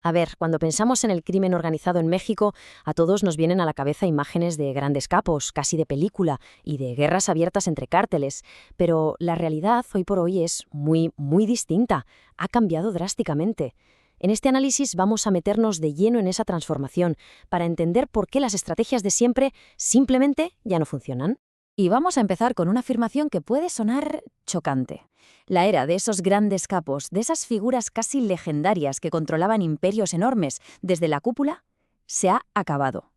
A ver, cuando pensamos en el crimen organizado en México, a todos nos vienen a la cabeza imágenes de grandes capos, casi de película, y de guerras abiertas entre cárteles. Pero la realidad hoy por hoy es muy distinta. Ha cambiado drásticamente. En este análisis vamos a meternos de lleno en esa transformación para entender por qué las estrategias de siempre simplemente ya no funcionan. Y vamos a empezar con una afirmación que puede sonar chocante. La era de esos grandes capos, de esas figuras casi legendarias que controlaban imperios enormes desde la cúpula, se ha acabado.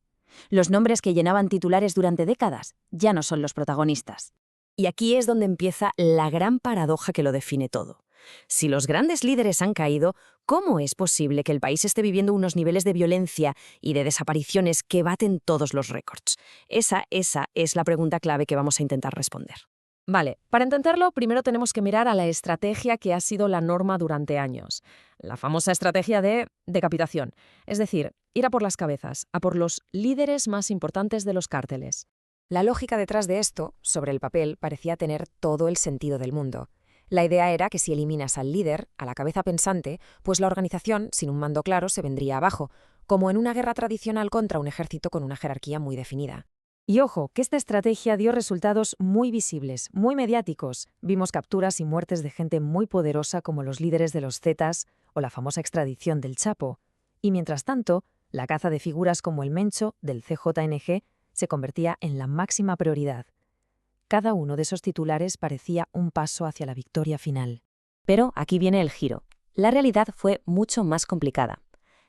Los nombres que llenaban titulares durante décadas ya no son los protagonistas. Y aquí es donde empieza la gran paradoja que lo define todo. Si los grandes líderes han caído, ¿cómo es posible que el país esté viviendo unos niveles de violencia y de desapariciones que baten todos los récords? Esa es la pregunta clave que vamos a intentar responder. Vale, para entenderlo, primero tenemos que mirar a la estrategia que ha sido la norma durante años. La famosa estrategia de decapitación, es decir, ir a por las cabezas, a por los líderes más importantes de los cárteles. La lógica detrás de esto, sobre el papel, parecía tener todo el sentido del mundo. La idea era que si eliminas al líder, a la cabeza pensante, pues la organización, sin un mando claro, se vendría abajo, como en una guerra tradicional contra un ejército con una jerarquía muy definida. Y ojo, que esta estrategia dio resultados muy visibles, muy mediáticos. Vimos capturas y muertes de gente muy poderosa como los líderes de los Zetas o la famosa extradición del Chapo. Y mientras tanto, la caza de figuras como el Mencho del CJNG se convertía en la máxima prioridad. Cada uno de esos titulares parecía un paso hacia la victoria final. Pero aquí viene el giro. La realidad fue mucho más complicada.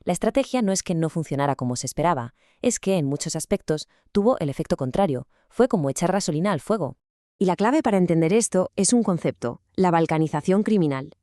La estrategia no es que no funcionara como se esperaba, es que en muchos aspectos tuvo el efecto contrario, fue como echar gasolina al fuego. Y la clave para entender esto es un concepto, la balcanización criminal.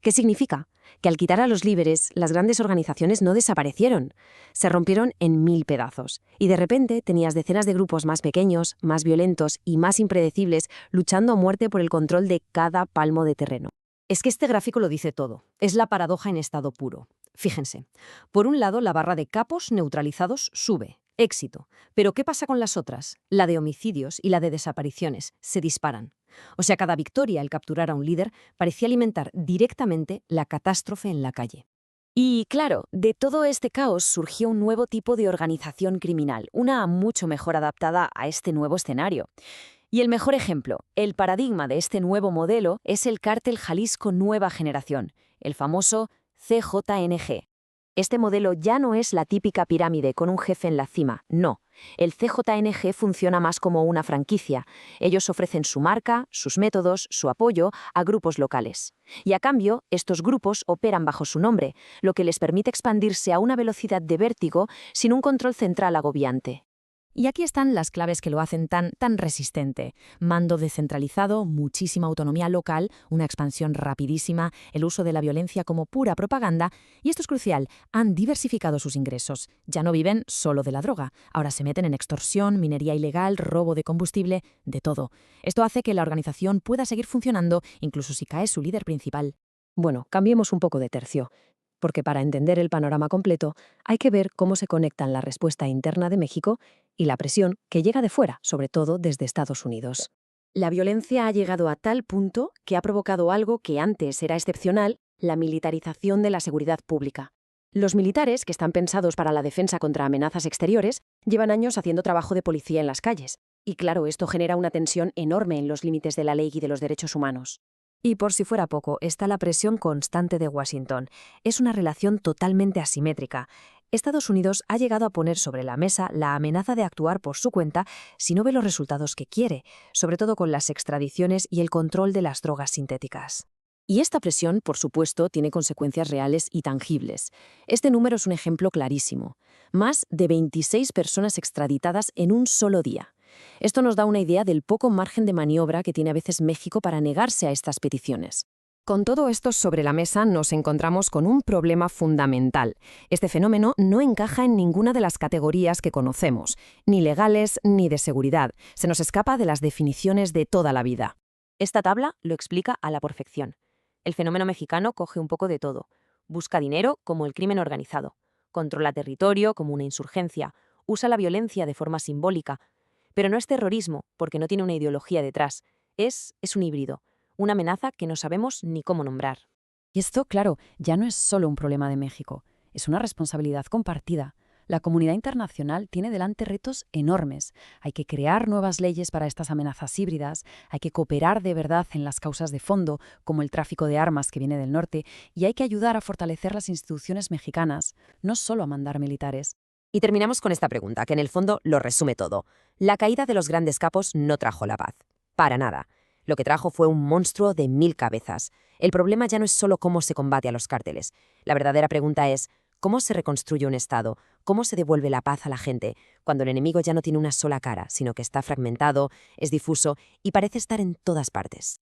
¿Qué significa? Que al quitar a los líderes, las grandes organizaciones no desaparecieron, se rompieron en 1000 pedazos, y de repente tenías decenas de grupos más pequeños, más violentos y más impredecibles luchando a muerte por el control de cada palmo de terreno. Es que este gráfico lo dice todo, es la paradoja en estado puro. Fíjense, por un lado la barra de capos neutralizados sube, éxito, pero ¿qué pasa con las otras? La de homicidios y la de desapariciones se disparan. O sea, cada victoria al capturar a un líder parecía alimentar directamente la catástrofe en la calle. Y claro, de todo este caos surgió un nuevo tipo de organización criminal, una mucho mejor adaptada a este nuevo escenario. Y el mejor ejemplo, el paradigma de este nuevo modelo es el Cártel Jalisco Nueva Generación, el famoso CJNG. Este modelo ya no es la típica pirámide con un jefe en la cima, no. El CJNG funciona más como una franquicia. Ellos ofrecen su marca, sus métodos, su apoyo a grupos locales. Y a cambio, estos grupos operan bajo su nombre, lo que les permite expandirse a una velocidad de vértigo sin un control central agobiante. Y aquí están las claves que lo hacen tan resistente. Mando descentralizado, muchísima autonomía local, una expansión rapidísima, el uso de la violencia como pura propaganda, y esto es crucial, han diversificado sus ingresos. Ya no viven solo de la droga, ahora se meten en extorsión, minería ilegal, robo de combustible, de todo. Esto hace que la organización pueda seguir funcionando incluso si cae su líder principal. Bueno, cambiemos un poco de tercio, porque para entender el panorama completo hay que ver cómo se conectan la respuesta interna de México y la presión que llega de fuera, sobre todo desde Estados Unidos. La violencia ha llegado a tal punto que ha provocado algo que antes era excepcional, la militarización de la seguridad pública. Los militares, que están pensados para la defensa contra amenazas exteriores, llevan años haciendo trabajo de policía en las calles. Y claro, esto genera una tensión enorme en los límites de la ley y de los derechos humanos. Y por si fuera poco, está la presión constante de Washington. Es una relación totalmente asimétrica. Estados Unidos ha llegado a poner sobre la mesa la amenaza de actuar por su cuenta si no ve los resultados que quiere, sobre todo con las extradiciones y el control de las drogas sintéticas. Y esta presión, por supuesto, tiene consecuencias reales y tangibles. Este número es un ejemplo clarísimo. Más de 26 personas extraditadas en un solo día. Esto nos da una idea del poco margen de maniobra que tiene a veces México para negarse a estas peticiones. Con todo esto sobre la mesa nos encontramos con un problema fundamental. Este fenómeno no encaja en ninguna de las categorías que conocemos, ni legales ni de seguridad. Se nos escapa de las definiciones de toda la vida. Esta tabla lo explica a la perfección. El fenómeno mexicano coge un poco de todo. Busca dinero como el crimen organizado. Controla territorio como una insurgencia. Usa la violencia de forma simbólica. Pero no es terrorismo, porque no tiene una ideología detrás. Es un híbrido, una amenaza que no sabemos ni cómo nombrar. Y esto, claro, ya no es solo un problema de México. Es una responsabilidad compartida. La comunidad internacional tiene delante retos enormes. Hay que crear nuevas leyes para estas amenazas híbridas, hay que cooperar de verdad en las causas de fondo, como el tráfico de armas que viene del norte, y hay que ayudar a fortalecer las instituciones mexicanas, no solo a mandar militares. Y terminamos con esta pregunta, que en el fondo lo resume todo. La caída de los grandes capos no trajo la paz. Para nada. Lo que trajo fue un monstruo de 1000 cabezas. El problema ya no es solo cómo se combate a los cárteles. La verdadera pregunta es, ¿cómo se reconstruye un Estado? ¿Cómo se devuelve la paz a la gente cuando el enemigo ya no tiene una sola cara, sino que está fragmentado, es difuso y parece estar en todas partes?